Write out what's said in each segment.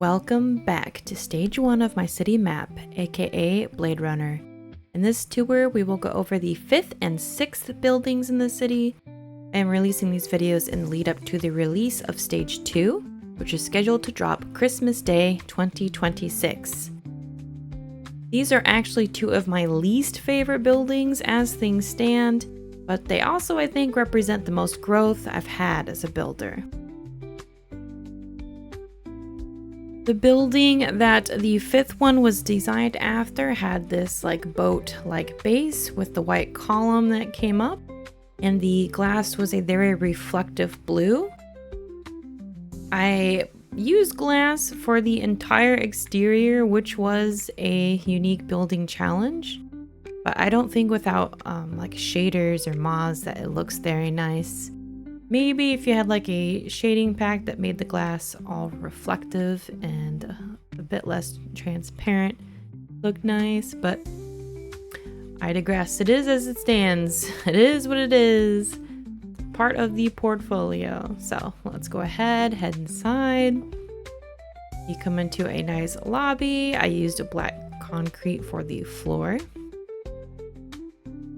Welcome back to stage 1 of my city map, aka Bladerunner. In this tour, we will go over the 5th and 6th buildings in the city. I am releasing these videos in the lead up to the release of stage 2, which is scheduled to drop Christmas Day 2026. These are actually two of my least favorite buildings as things stand, but they also, I think, represent the most growth I've had as a builder. The building that the 5th one was designed after had this boat-like base with the white column that came up, and the glass was a very reflective blue. I used glass for the entire exterior, which was a unique building challenge, but I don't think without shaders or mods that it looks very nice. Maybe if you had a shading pack that made the glass all reflective and a bit less transparent, look nice, but I digress. It is as it stands. It is what it is. Part of the portfolio. So let's go ahead, head inside. You come into a nice lobby. I used a black concrete for the floor.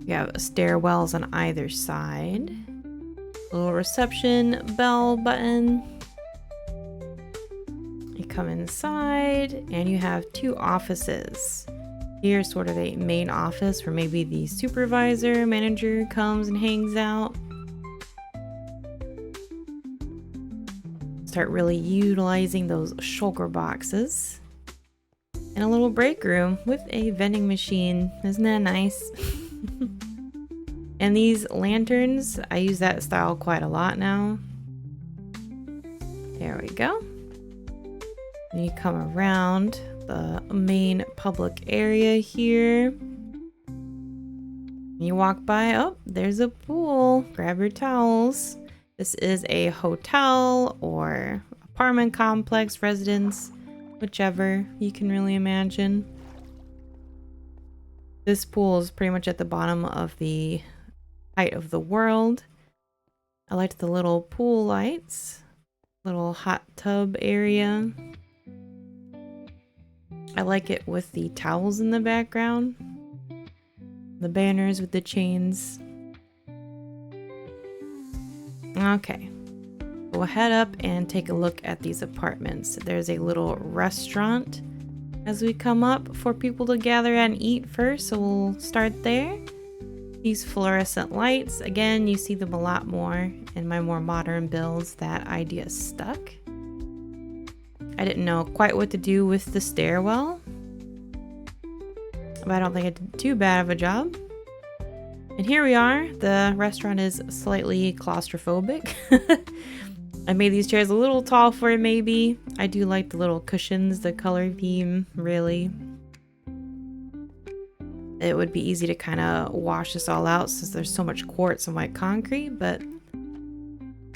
You have stairwells on either side. Little reception bell button. You come inside and you have two offices. Here's sort of a main office where maybe the supervisor, manager comes and hangs out. Start really utilizing those shulker boxes. And a little break room with a vending machine. Isn't that nice? And these lanterns, I use that style quite a lot now. There we go. And you come around the main public area here. You walk by, oh, there's a pool. Grab your towels. This is a hotel or apartment complex, residence, whichever you can really imagine. This pool is pretty much at the bottom of the height of the world. I liked the little pool lights, little hot tub area. I like it with the towels in the background, the banners with the chains. Okay, we'll head up and take a look at these apartments. There's a little restaurant as we come up for people to gather and eat first, so we'll start there. These fluorescent lights, again, you see them a lot more in my more modern builds. That idea stuck. I didn't know quite what to do with the stairwell, but I don't think I did too bad of a job. And here we are. The restaurant is slightly claustrophobic. I made these chairs a little tall for it, maybe. I do like the little cushions, the color theme, really. It would be easy to kind of wash this all out since there's so much quartz and white concrete, but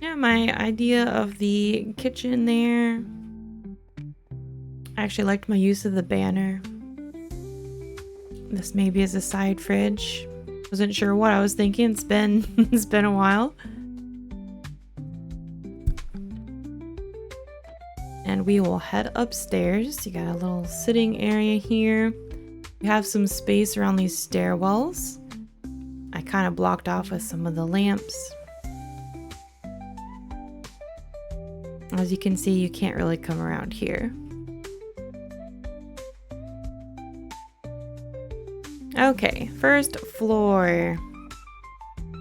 yeah, my idea of the kitchen there. I actually liked my use of the banner. This maybe is a side fridge. Wasn't sure what I was thinking. It's been a while. And we will head upstairs. You got a little sitting area here. You have some space around these stairwells. I kind of blocked off with some of the lamps. As you can see, you can't really come around here. Okay, first floor.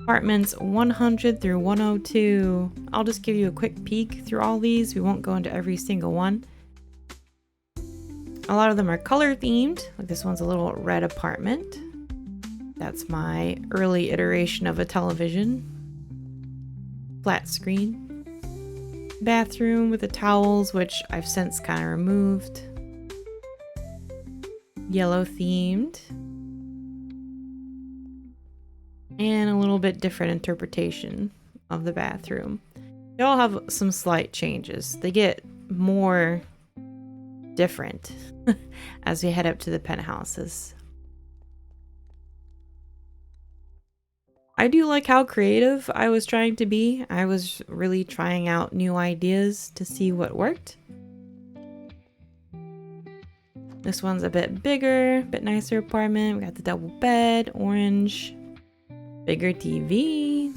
Apartments 100 through 102. I'll just give you a quick peek through all these. We won't go into every single one. A lot of them are color themed. Like this one's a little red apartment. That's my early iteration of a television. Flat screen. Bathroom with the towels, which I've since kind of removed. Yellow themed. And a little bit different interpretation of the bathroom. They all have some slight changes. They get more different as we head up to the penthouses. I do like how creative I was trying to be. I was really trying out new ideas to see what worked. This one's a bit bigger, bit nicer apartment. We got the double bed, orange, bigger TV,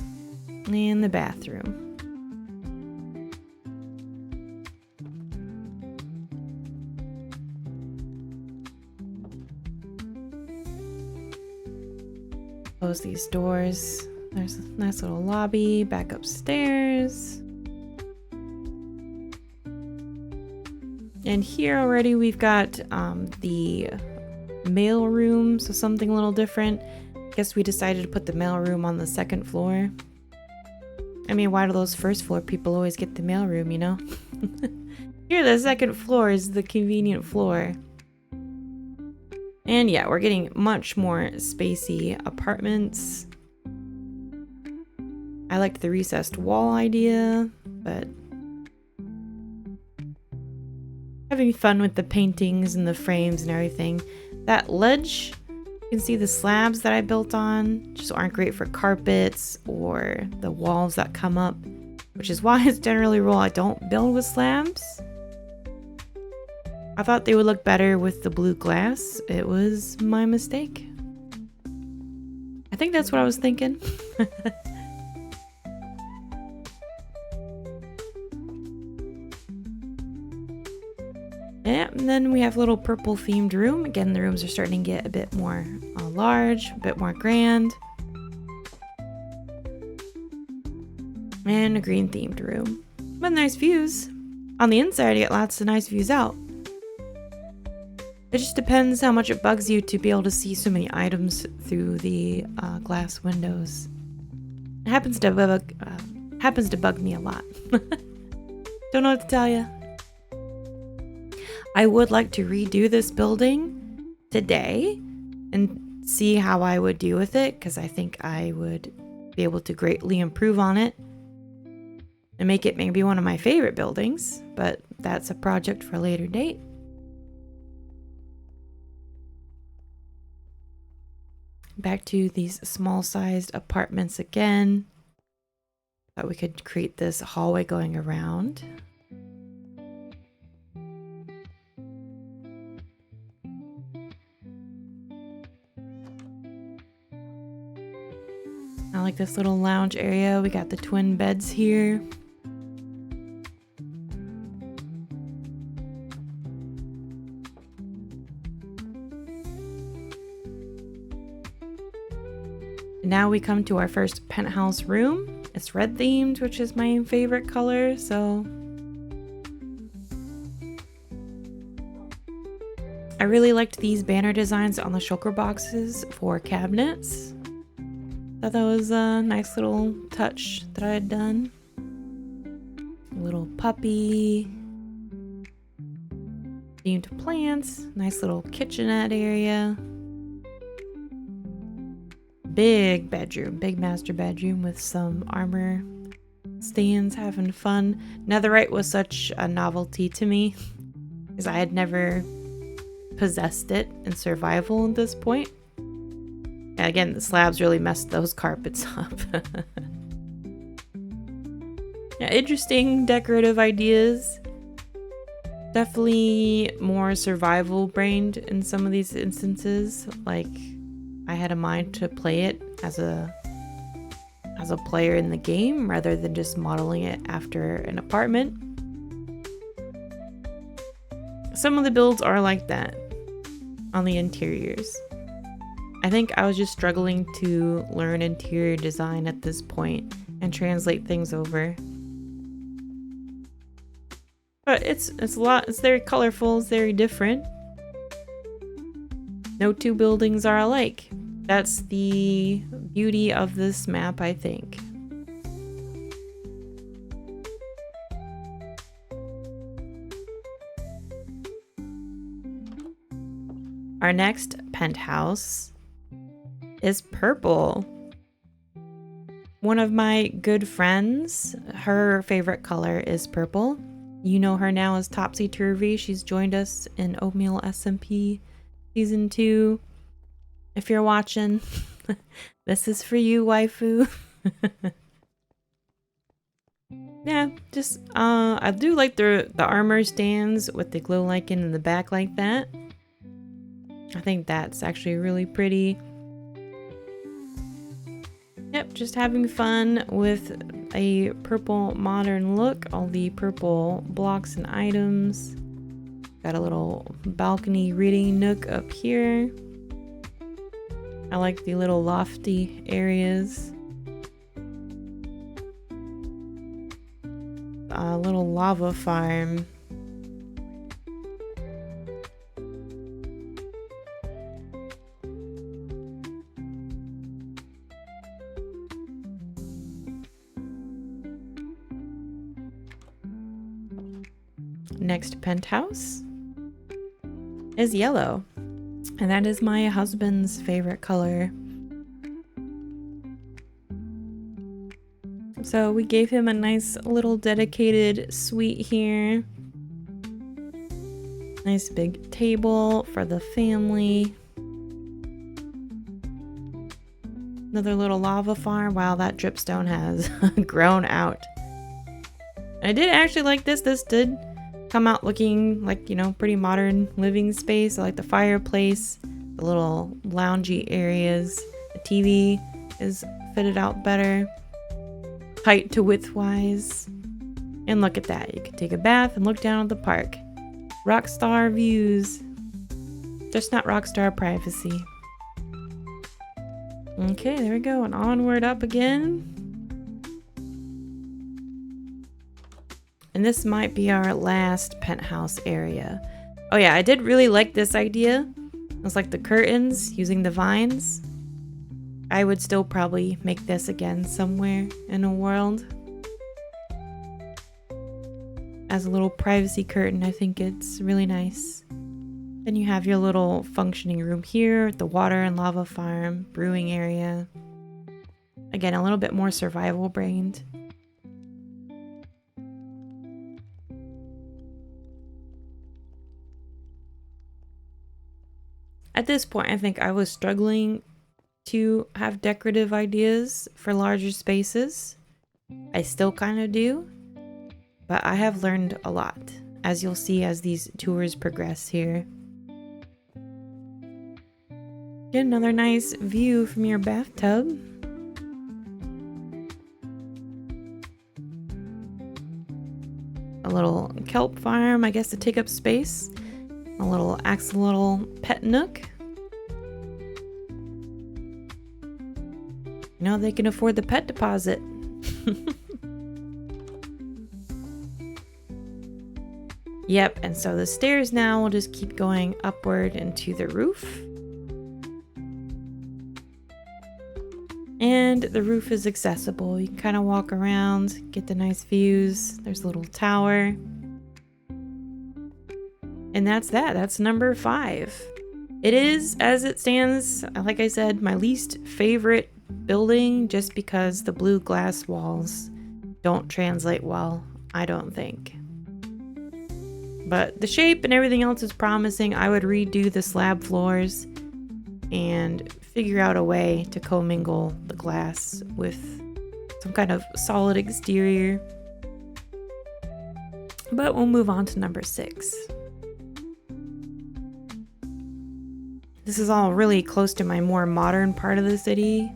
and the bathroom. Close these doors. There's a nice little lobby back upstairs. And here already we've got the mail room, so something a little different. I guess we decided to put the mail room on the second floor. I mean, why do those first floor people always get the mail room, you know? Here, the second floor is the convenient floor. And yeah, we're getting much more spacey apartments. I liked the recessed wall idea, but having fun with the paintings and the frames and everything. That ledge, you can see the slabs that I built on just aren't great for carpets or the walls that come up, which is why it's generally a rule I don't build with slabs. I thought they would look better with the blue glass. It was my mistake. I think that's what I was thinking. Yeah, and then we have a little purple themed room. Again, the rooms are starting to get a bit more large, a bit more grand. And a green themed room. But nice views. On the inside, you get lots of nice views out. It just depends how much it bugs you to be able to see so many items through the glass windows. It happens to bug me a lot. Don't know what to tell you. I would like to redo this building today and see how I would do with it, because I think I would be able to greatly improve on it and make it maybe one of my favorite buildings, but that's a project for a later date. Back to these small-sized apartments again. Thought we could create this hallway going around. I like this little lounge area. We got the twin beds here. Now we come to our first penthouse room. It's red themed, which is my favorite color, so I really liked these banner designs on the shulker boxes for cabinets. Thought that was a nice little touch that I had done. A little puppy. Themed plants. Nice little kitchenette area. Big bedroom. Big master bedroom with some armor stands, having fun. Netherite was such a novelty to me because I had never possessed it in survival at this point. And again, the slabs really messed those carpets up. Yeah, interesting decorative ideas. Definitely more survival brained in some of these instances. Like, I had a mind to play it as a player in the game rather than just modeling it after an apartment. Some of the builds are like that on the interiors. I think I was just struggling to learn interior design at this point and translate things over. But it's a lot, it's very colorful, it's very different. No two buildings are alike. That's the beauty of this map, I think. Our next penthouse is purple. One of my good friends, her favorite color is purple. You know her now as Topsy Turvy. She's joined us in Oatmeal SMP Season 2. If you're watching, this is for you, waifu. Yeah, just I do like the armor stands with the glow lichen in the back like that. I think that's actually really pretty. Yep, just having fun with a purple modern look. All the purple blocks and items. Got a little balcony reading nook up here. I like the little lofty areas. A little lava farm. Next penthouse is yellow, and that is my husband's favorite color. So we gave him a nice little dedicated suite here. Nice big table for the family. Another little lava farm. Wow, that dripstone has grown out. I did actually like this. This did come out looking like, you know, pretty modern living space. I like the fireplace, the little loungy areas. The TV is fitted out better, height to width wise. And look at that, you can take a bath and look down at the park. Rockstar views, just not rockstar privacy. Okay, there we go, and onward up again. And this might be our last penthouse area. Oh yeah, I did really like this idea. It's like the curtains using the vines. I would still probably make this again somewhere in a world. As a little privacy curtain, I think it's really nice. Then you have your little functioning room here, the water and lava farm, brewing area. Again, a little bit more survival brained. At this point, I think I was struggling to have decorative ideas for larger spaces. I still kind of do, but I have learned a lot, as you'll see as these tours progress here. Get another nice view from your bathtub. A little kelp farm, I guess, to take up space. A little axolotl pet nook. You know, they can afford the pet deposit. Yep, and so the stairs now will just keep going upward into the roof. And the roof is accessible. You can kind of walk around, get the nice views. There's a little tower. And that's that. That's number 5. It is, as it stands, like I said, my least favorite building, just because the blue glass walls don't translate well, I don't think. But the shape and everything else is promising. I would redo the slab floors and figure out a way to commingle the glass with some kind of solid exterior. But we'll move on to number 6. This is all really close to my more modern part of the city.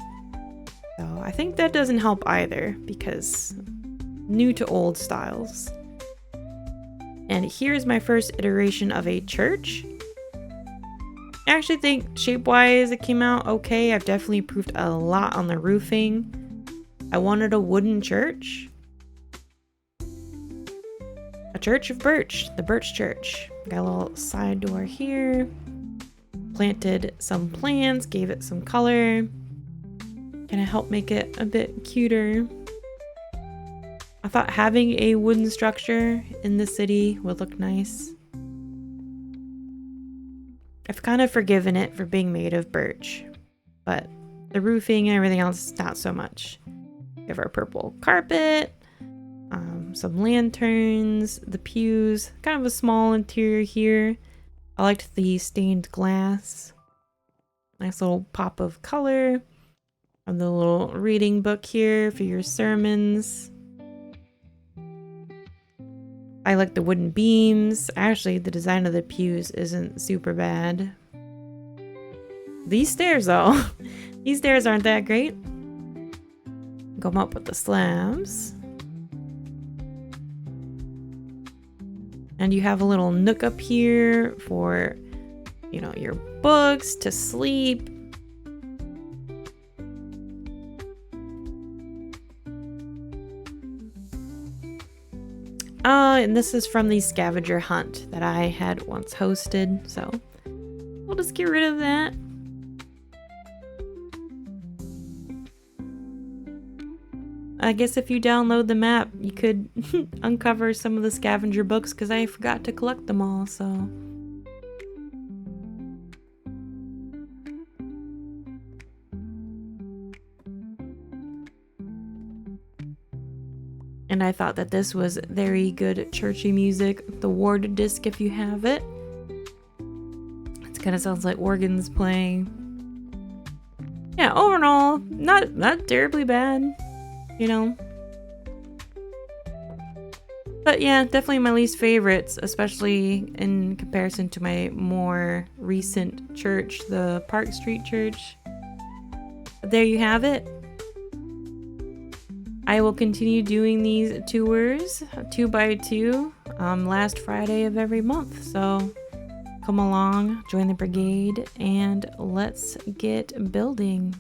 So I think that doesn't help either, because new to old styles. And here's my first iteration of a church. I actually think shape-wise it came out okay. I've definitely improved a lot on the roofing. I wanted a wooden church. A church of birch, the birch church. Got a little side door here. Planted some plants, gave it some color. Gonna help make it a bit cuter. I thought having a wooden structure in the city would look nice. I've kind of forgiven it for being made of birch, but the roofing and everything else, not so much. We have our purple carpet, some lanterns, the pews, kind of a small interior here. I liked the stained glass. Nice little pop of color. And the little reading book here for your sermons. I like the wooden beams. Actually, the design of the pews isn't super bad. These stairs, though. These stairs aren't that great. Go up with the slabs. And you have a little nook up here for, you know, your books, to sleep. And this is from the scavenger hunt that I had once hosted, so we'll just get rid of that. I guess if you download the map, you could uncover some of the scavenger books, because I forgot to collect them all, so. And I thought that this was very good churchy music. The ward disc, if you have it. It kind of sounds like organs playing. Yeah, overall, not terribly bad, you know. But yeah, definitely my least favorites, especially in comparison to my more recent church, the Park Street Church. But there you have it. I will continue doing these tours 2x2 last Friday of every month. So come along, join the brigade, and let's get building.